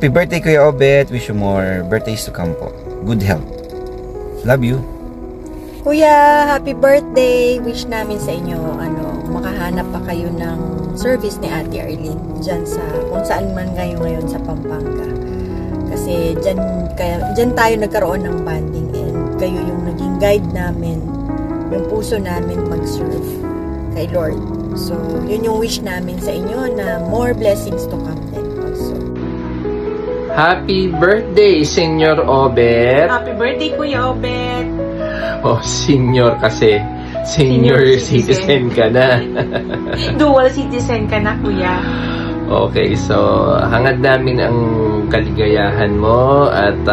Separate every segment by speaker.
Speaker 1: Happy birthday, Kuya Obet. Wish you more birthdays to come po. Good health. Love you.
Speaker 2: Kuya, happy birthday! Wish namin sa inyo, makahanap pa kayo ng service ni Ate Arlene dyan sa, kung saan man kayo ngayon sa Pampanga. Kasi dyan tayo nagkaroon ng bonding and kayo yung naging guide namin, yung puso namin mag-serve kay Lord. So, yun yung wish namin sa inyo na more blessings to come then also.
Speaker 3: Happy birthday, Senyor Obet.
Speaker 4: Happy birthday, Kuya Obet.
Speaker 3: Oh, senior kasi. Senior citizen ka na.
Speaker 4: Dual citizen ka na, Kuya.
Speaker 3: Okay, so hangad namin ang kaligayahan mo at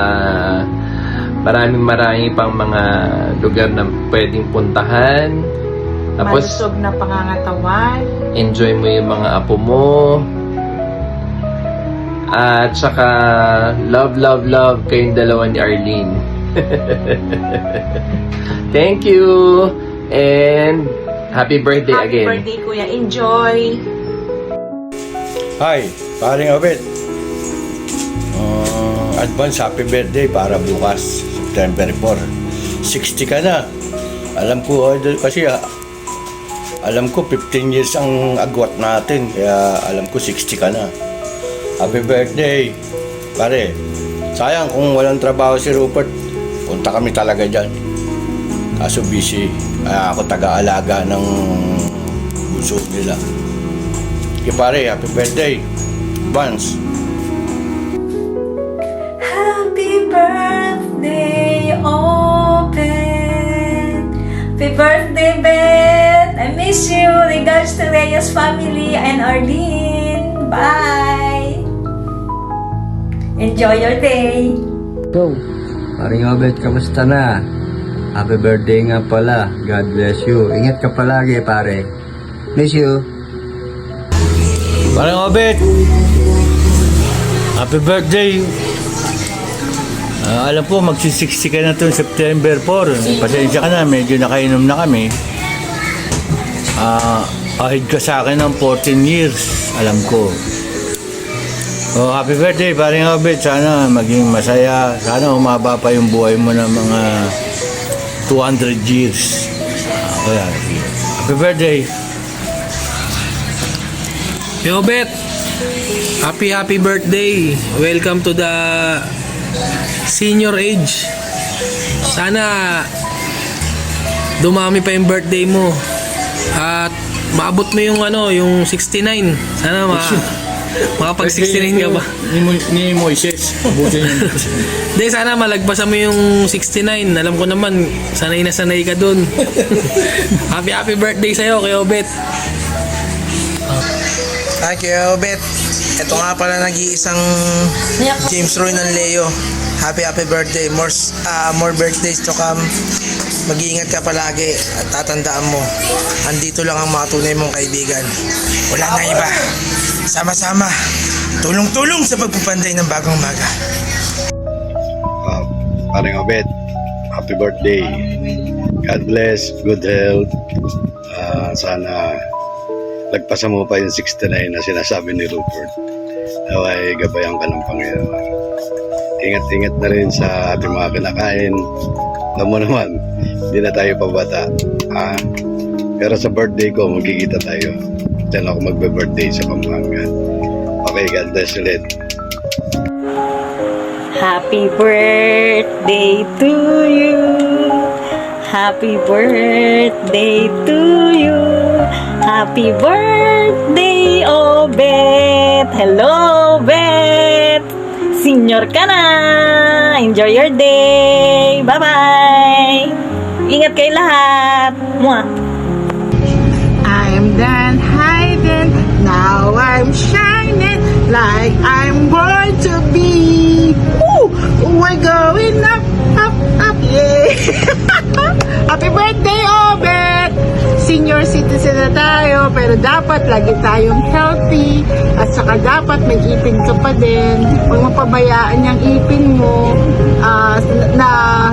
Speaker 3: maraming pang mga lugar na pwedeng puntahan. Tapos,
Speaker 4: Malusog na pangangatawan.
Speaker 3: enjoy mo yung mga apo mo. At saka, love kayong dalawa ni Arlene. Thank you! And happy birthday
Speaker 4: Happy
Speaker 3: again.
Speaker 4: birthday, Kuya. Enjoy.
Speaker 5: Hi, paring Obet. Advance happy birthday para bukas, September 4. 60 ka na. Alam ko, kasi alam ko 15 years ang agwat natin, kaya alam ko 60 ka na. Happy birthday, pare. Sayang kung walang trabaho si Rupert, punta kami talaga dyan. Kaso busy, ako taga-alaga ng puso nila. Okay pare, happy birthday. Advance.
Speaker 6: Happy birthday, Obet. Happy birthday, Bet. I miss you. Regards to Reyes family and Arlene. Bye. Enjoy your day.
Speaker 7: Go! Paring Obet, kamusta na? Happy birthday nga pala. God bless you. Ingat ka palagi, pare. Miss you.
Speaker 5: Paring Obet, happy birthday. Alam po, magsi-60 ka na to September 4. Pasensya ka na, medyo nakainom na kami. Ahid ka sa akin ng 14 years, alam ko. Oh, happy birthday, paring Obet. Sana maging masaya. Sana humaba pa yung buhay mo ng mga 200 years. Kaya, happy birthday.
Speaker 8: Yo Bet, happy birthday. Welcome to the senior age. Sana dumami pa yung birthday mo at maabot mo yung yung 69. Sana makapag 69 ka ba?
Speaker 5: Ni Moises.
Speaker 8: Hindi, sana malagpasan mo yung 69. Alam ko naman, sanay na sanay ka dun. happy birthday sa'yo, kay Obet.
Speaker 9: Hi, Kuya Obet. Ito nga pala nag-iisang James Roy ng Leo. Happy birthday. More birthdays to come. Mag-iingat ka palagi at tatandaan mo, andito lang ang mga tunay mong kaibigan. Wala na iba. Sama-sama. Tulong-tulong sa pagpupanday ng bagong umaga.
Speaker 5: Paring Obet, happy birthday. God bless, good health. Sana lagpasan mo pa yung 69 na sinasabi ni Rupert. Naway gabayan ka ng Panginoon. Ingat-ingat na rin sa ating mga kinakain. Alam mo naman, hindi na tayo pabata. Pero sa birthday ko, magkikita tayo. Diyan ako magbe-birthday sa Pampanga. Okay, God bless ulit.
Speaker 6: Happy birthday to you. Happy birthday to you. Happy birthday, Obet. Hello, Bet. Senior ka na. Enjoy your day. Bye-bye. Ingat kayo lahat. Mwah.
Speaker 4: I'm done hiding. Now I'm shining like I'm born to be. Woo! We're going up, yeah. Happy birthday, Obet! Senior citizen na tayo, pero dapat lagi tayong healthy at saka dapat may ipin ka pa din. Huwag mapabayaan yung ipin mo na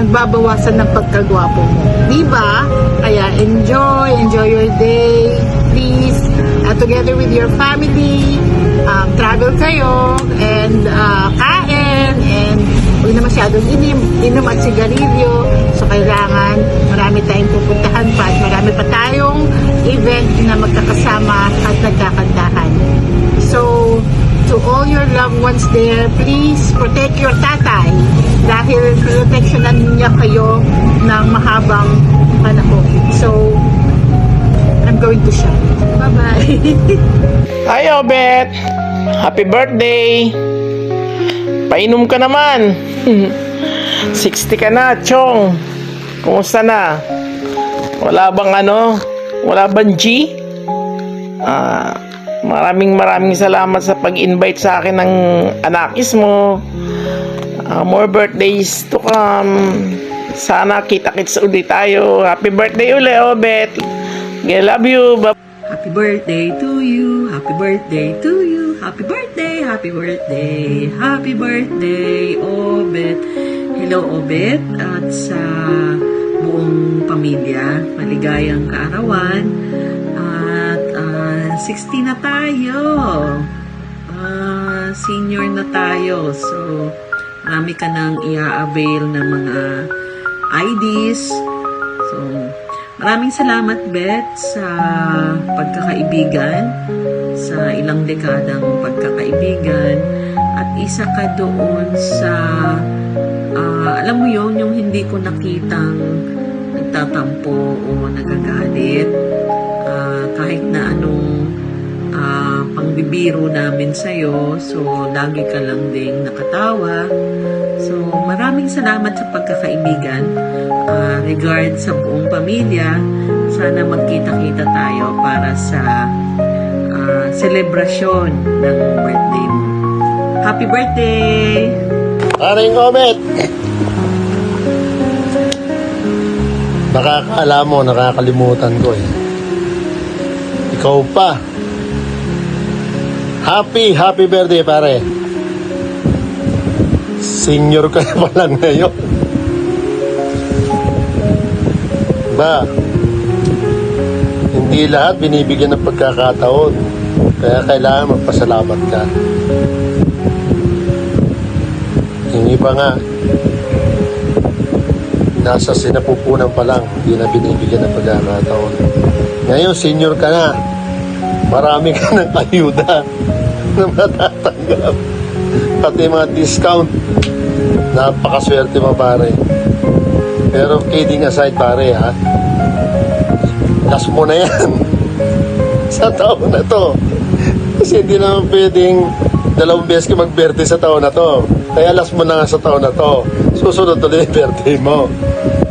Speaker 4: babawasan ng pagkagwapo mo. Diba? Kaya enjoy your day. Please, together with your family, travel kayo and kain and huwag na masyadong inom at sigarilyo. So kailangan marami tayong pupuntahan pa at marami pa tayong event na magkakasama at nagkakantahan. So to all your loved ones there, please protect your tatay dahil proteksyonan niya kayo ng mahabang panahon. So I'm going to shop. Bye-bye.
Speaker 3: Hi, Obet! Happy birthday! Painom ka naman! 60 ka na, Chong! Kumusta na? Wala bang Wala bang G? Maraming salamat sa pag-invite sa akin ng anakis mo. More birthdays to come. Sana kita-kits ulit tayo. Happy birthday ulit, Obet! I love you! Bye!
Speaker 10: Happy birthday to you, happy birthday to you, happy birthday, happy birthday, happy birthday, Obet. Hello, Obet, at sa buong pamilya, maligayang kaarawan, at 60 na tayo, senior na tayo, so marami ka nang i-avail ng mga IDs, so maraming salamat, Bet, sa pagkakaibigan, sa ilang dekadang pagkakaibigan, at isa ka doon sa, alam mo yon, yung hindi ko nakitang nagtatampo o nagagalit, kahit na anong pangbibiro namin sa'yo, so lagi ka lang ding nakatawa. So maraming salamat sa pagkakaibigan. Regard sa buong pamilya, sana magkita-kita tayo para sa selebrasyon ng birthday mo. Happy birthday!
Speaker 11: Paring Obet! Nakakala mo, nakakalimutan ko eh. Ikaw pa. Happy birthday, pare. Senior ka na pa lang ngayon. Ba, hindi lahat binibigyan ng pagkakataon. Kaya kailangan magpasalamat ka. Yung iba nga, nasa sinapupunan pa lang, hindi na binibigyan ng pagkakataon. Ngayon, senior ka na. Marami ka ng ayuda na matatanggap. Pati mga discount. Napakaswerte mo, pare. Pero kidding aside, pare, ha? Last mo na yan. Sa taon na to. Kasi hindi naman pwedeng 2 beses ka mag-birthday sa taon na to. Kaya last mo na nga sa taon na to. Susunod tuloy yung birthday mo.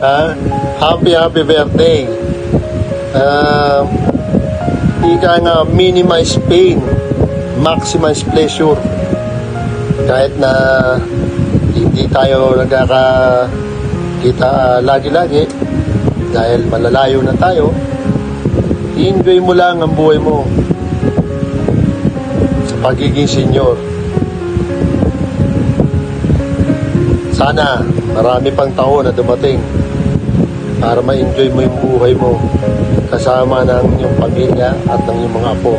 Speaker 11: Ha? Happy birthday. Ika nga, minimize pain, maximize pleasure. Kahit na hindi tayo nagkakita lagi-lagi dahil malalayo na tayo, i-enjoy mo lang ang buhay mo sa pagiging senior. Sana marami pang taon na dumating para ma-enjoy mo yung buhay mo kasama ng iyong pamilya at ng iyong mga apo.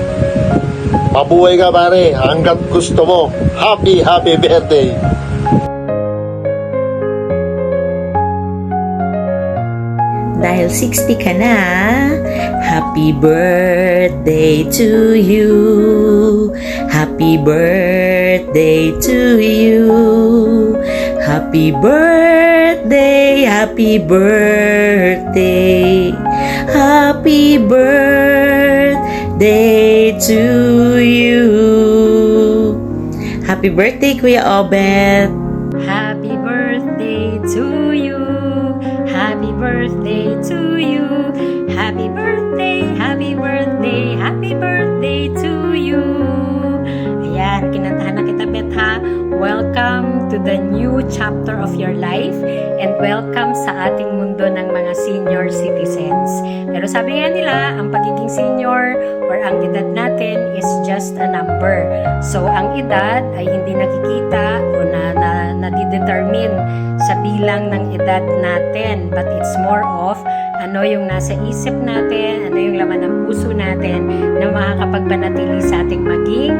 Speaker 11: Mabuhay ka, pare, hanggat gusto mo. Happy birthday!
Speaker 12: Dahil 60 ka na, happy birthday to you. Happy birthday to you. Happy birthday, happy birthday. Happy birthday to you. Happy birthday, Kuya Obet.
Speaker 13: Happy birthday to you. Happy birthday to you. Happy birthday, happy birthday, happy birthday to you. Ayan, kinantahan na kita, Bet, ha? Welcome to the new chapter of your life and welcome sa ating mundo ng mga senior citizens. Pero sabi nga nila, ang pagiging senior or ang edad natin is just a number. So, ang edad ay hindi nakikita o nadidetermine sa bilang ng edad natin, but it's more of ano yung nasa isip natin, ano yung laman ng puso natin na makakapagpanatili sa ating maging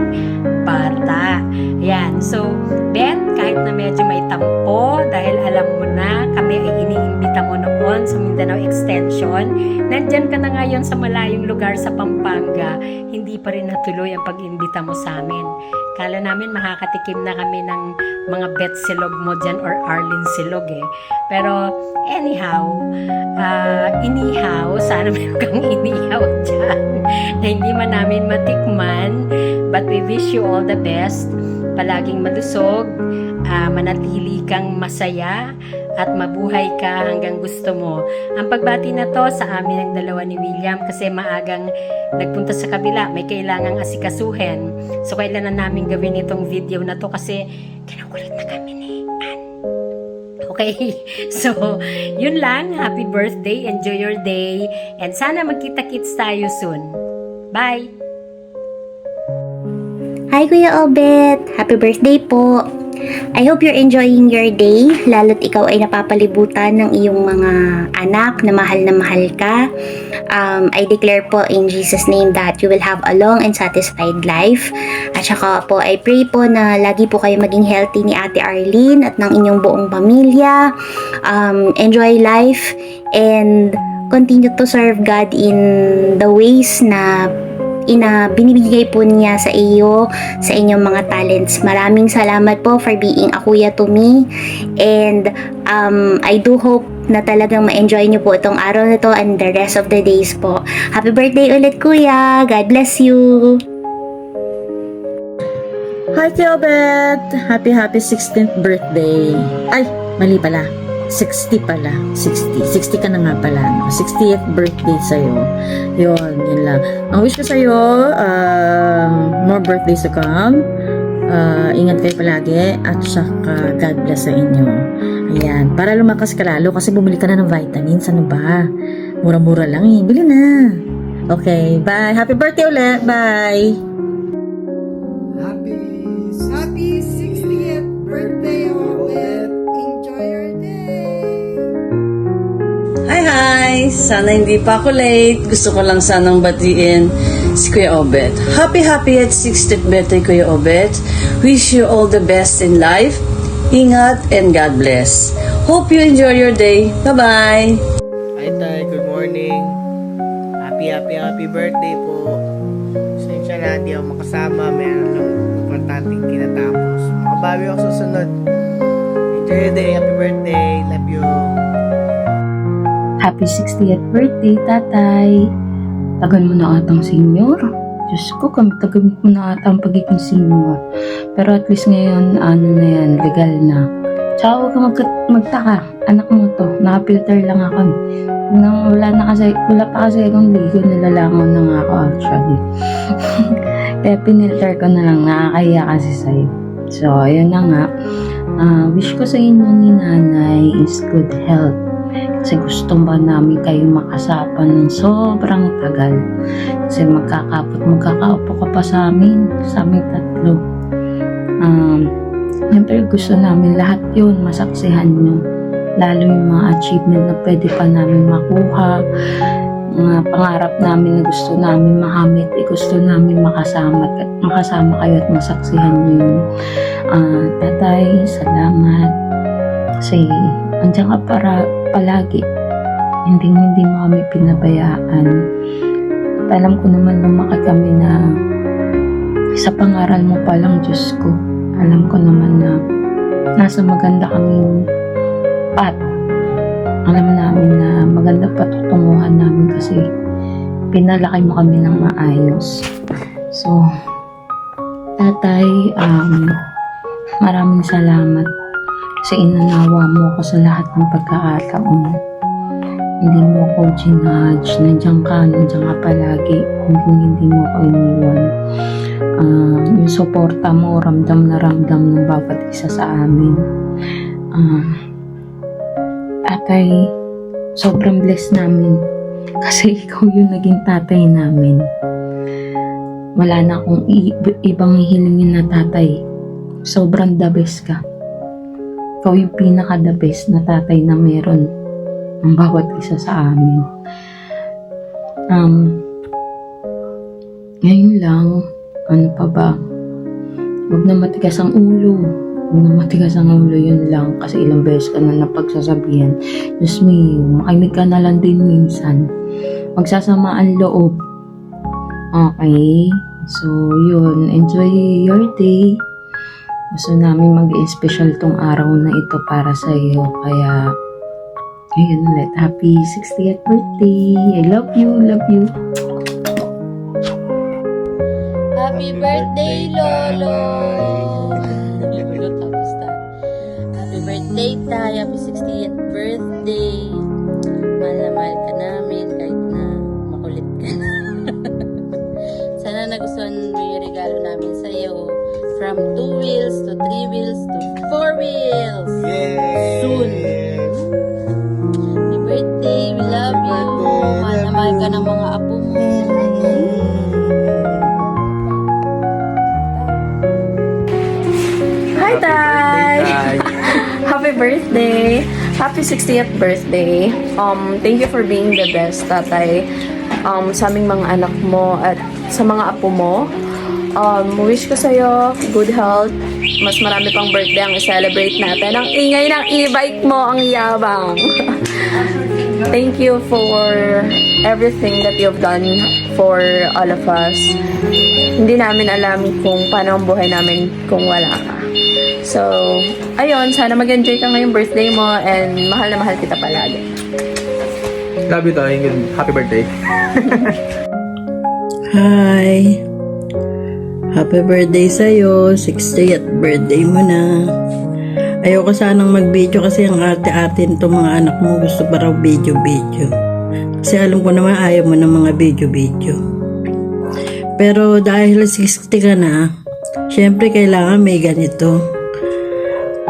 Speaker 13: bata. Yan. So, Beth, kahit na medyo may tampo, dahil alam mo na, kami ay iniimbita mo noon sa Mindanao Extension, nandyan ka na ngayon sa malayong lugar sa Pampanga, hindi pa rin natuloy ang pag-imbita mo sa amin. Kala namin makakatikim na kami ng mga Beth silog mo dyan or Arlene silog eh. Pero, anyhow, sana meron kang inihaw dyan na hindi man namin matikman. But we wish you all the best. Palaging malusog, manatili kang masaya, at mabuhay ka hanggang gusto mo. Ang pagbati na to sa amin ng dalawa ni William kasi maagang nagpunta sa kabila, may kailangang asikasuhin. So, kailan na namin gawin itong video na to kasi kinukulit na kami ni Ann. Okay? So, yun lang. Happy birthday. Enjoy your day. And sana magkita-kits tayo soon. Bye!
Speaker 14: Hi Kuya Obet! Happy birthday po! I hope you're enjoying your day, lalo't ikaw ay napapalibutan ng iyong mga anak na mahal ka. I declare po in Jesus' name that you will have a long and satisfied life. At saka po, I pray po na lagi po kayo maging healthy ni Ate Arlene at ng inyong buong pamilya. Enjoy life and continue to serve God in the ways na binibigay po niya sa iyo, sa inyong mga talents. Maraming salamat po for being a kuya to me. And I do hope na talagang ma-enjoy niyo po itong araw na to and the rest of the days po. Happy birthday ulit kuya! God bless you!
Speaker 12: Hi Obet! Happy 16th birthday! Ay, mali pala. 60 pala. 60 ka na nga pala. No? 60th birthday sa'yo. Yun lang. Ang wish ko sa'yo, more birthdays to come. Ingat kayo palagi. At saka, God bless sa inyo. Ayan. Para lumakas ka lalo kasi bumili ka na ng vitamins. Ano ba? Mura-mura lang eh. Bili na. Okay. Bye. Happy birthday ulit. Bye.
Speaker 4: Happy 60th birthday, Obet. Enjoy your day.
Speaker 10: Hi! Sana hindi pa ako late. Gusto ko lang sanang batiin si Kuya Obet. Happy at 60th birthday, Kuya Obet. Wish you all the best in life. Ingat and God bless. Hope you enjoy your day. Bye-bye!
Speaker 3: Hi Tay, good morning. Happy birthday po. Pasensya na, hindi ako makasama. Meron lang importanteng tinatapos. Makabawi ako susunod. Enjoy your day. Happy birthday. Love you.
Speaker 15: Happy 60th birthday, tatay. Tagal mo na atang senior. Diyos ko, tagal mo na atang pagiging senior. Pero at least ngayon, na yan, legal na. Tsaka huwag ka magtaka. Anak mo to, naka-filter lang ako. Wala pa kasi akong ligo, nilalangaw na nga ako actually. Kaya pinilter ko na lang, nakakaya kasi sa'yo. So, ayun na nga. Wish ko sa inyo ni nanay is good health. Kasi gusto ba namin kayo makasapa ng sobrang tagal. Kasi magkakaupo ka pa sa aming tatlo. Siyempre gusto namin lahat yun, masaksihan nyo. Lalo yung mga achievement na pwede pa namin makuha. Mga pangarap namin na gusto namin makamit. Gusto namin makasama kayo at masaksihan nyo yun. Tatay, salamat. Kasi andiyan ka para palagi. Hindi mo kami pinabayaan. At alam ko naman lumaki kami na sa pangaral mo pa lang, Diyos ko. Alam ko naman na nasa maganda kaming path. Alam namin na maganda patutunguhan namin kasi pinalaki mo kami ng maayos. So, tatay, maraming salamat. Kasi inanawa mo ako sa lahat ng pagkakataon. Hindi mo ako ginudge. Nandiyan ka palagi. Hindi mo ako iniwan. Yung suporta mo, ramdam na ramdam ng bawat isa sa amin. Tatay, sobrang blessed namin. Kasi ikaw yung naging tatay namin. Wala na akong ibang hihilingin na tatay. Sobrang the best ka. Ikaw yung pinaka-the best na tatay na meron ang bawat isa sa amin. Ngayon lang, ano pa ba? Huwag na matigas ang ulo. Huwag na matigas ang ulo, yun lang. Kasi ilang beses ka na napagsasabihan. Diyos me, makinig ka na lang din minsan. Magsasama ang loob. Okay? So, yun. Enjoy your day. Gusto namin mag-special tong araw na ito para sa iyo. Kaya, ayun ulit. Happy 60th birthday. I love you. Love you.
Speaker 2: Happy birthday, Lolo! Lolo, tapos na. Happy birthday, Tay! Happy 60th birthday! Mahal na mahal ka namin kahit na makulit ka na. Sana nagustuhan mo yung regalo namin sa'yo. From 2 wheels to 3 wheels to 4 wheels! Soon! Happy birthday! We love you! Mahal na mahal ka ng mga apo mo.
Speaker 16: Hi, Tay! Happy birthday! Happy 60th birthday! Thank you for being the best, Tatay. Sa aming mga anak mo at sa mga apo mo. Wish ko sa'yo good health. Mas marami pang birthday ang i-celebrate natin. Ang ingay ng e-bike mo, ang yabang. Thank you for everything that you've done for all of us. Hindi namin alam kung paano ang buhay namin kung wala ka. So, ayun, sana mag-enjoy ka ngayong birthday mo and mahal na mahal kita palagi.
Speaker 8: Love you, Tay. Happy birthday.
Speaker 4: Hi! Happy birthday sa'yo. 60th birthday mo na. Ayoko sanang mag-video kasi ang arte-arte nito mga anak mo gusto pa raw video-video. Kasi alam ko naman ayaw mo ng mga video-video. Pero dahil 60 ka na, syempre kailangan may ganito.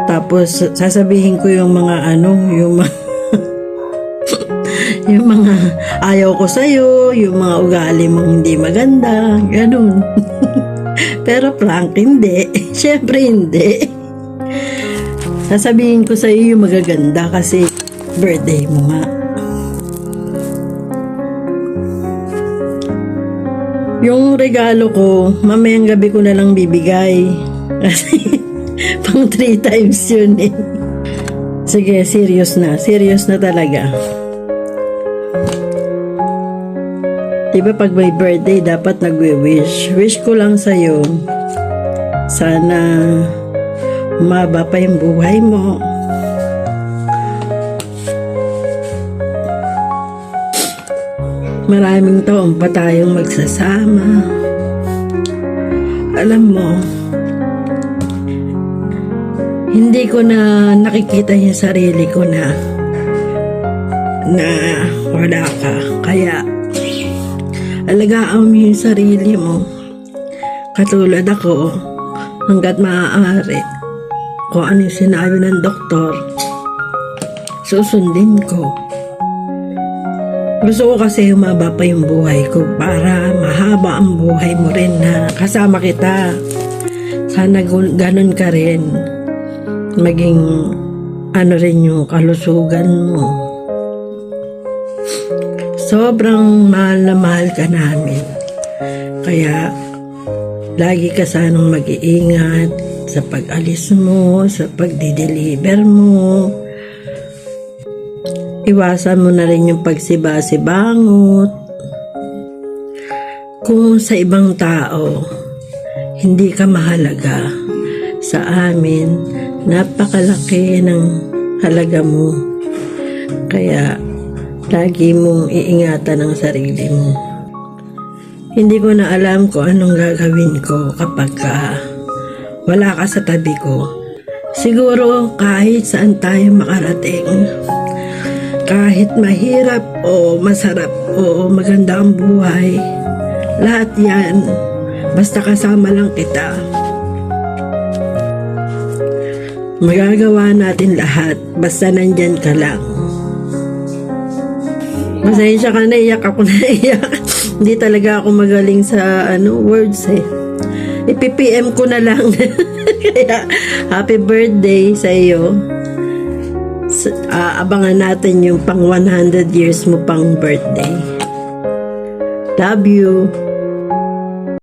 Speaker 4: Tapos sasabihin ko yung mga yung mga ayaw ko sa'yo, yung mga ugali mong hindi maganda, ganun. Pero prank, hindi. Syempre hindi. Sasabihin ko sa'yo yung magaganda kasi birthday mo nga. Yung regalo ko, mamayang gabi ko na lang bibigay. Kasi pang 3 times yun eh. Sige, serious na. Serious na talaga. Diba pag may birthday, dapat nagwi-wish. Wish ko lang sa'yo, sana umaba pa yung buhay mo. Maraming taon pa tayong magsasama. Alam mo, hindi ko na nakikita yung sarili ko na wala ka. Kaya, alagaan mo yung sarili mo. Katulad ako, hanggat maaari, kung ano yung sinabi ng doktor, susundin ko. Gusto ko kasi humaba pa yung buhay ko para mahaba ang buhay mo rin na kasama kita. Sana ganun ka rin. Maging rin yung kalusugan mo. Sobrang mahal na mahal ka namin. Kaya lagi ka sanang mag-iingat sa pag-alis mo, sa pagdi-deliver mo. Iwasan mo na rin yung pagsiba-sibangot. Kung sa ibang tao, hindi ka mahalaga, sa amin, napakalaki ng halaga mo. Kaya, lagi mong iingatan ang sarili mo. Hindi ko na alam kung anong gagawin ko kapag wala ka sa tabi ko. Siguro kahit saan tayo makarating, kahit mahirap o masarap o maganda ang buhay, lahat yan, basta kasama lang kita. Magagawa natin lahat, basta nandyan ka lang. Masensya ka na, iyak ako na iyak. Hindi talaga ako magaling sa words eh. Ipi-PM ko na lang. Kaya, happy birthday sa iyo.
Speaker 17: Abangan natin yung pang 100 years mo pang birthday. Love you.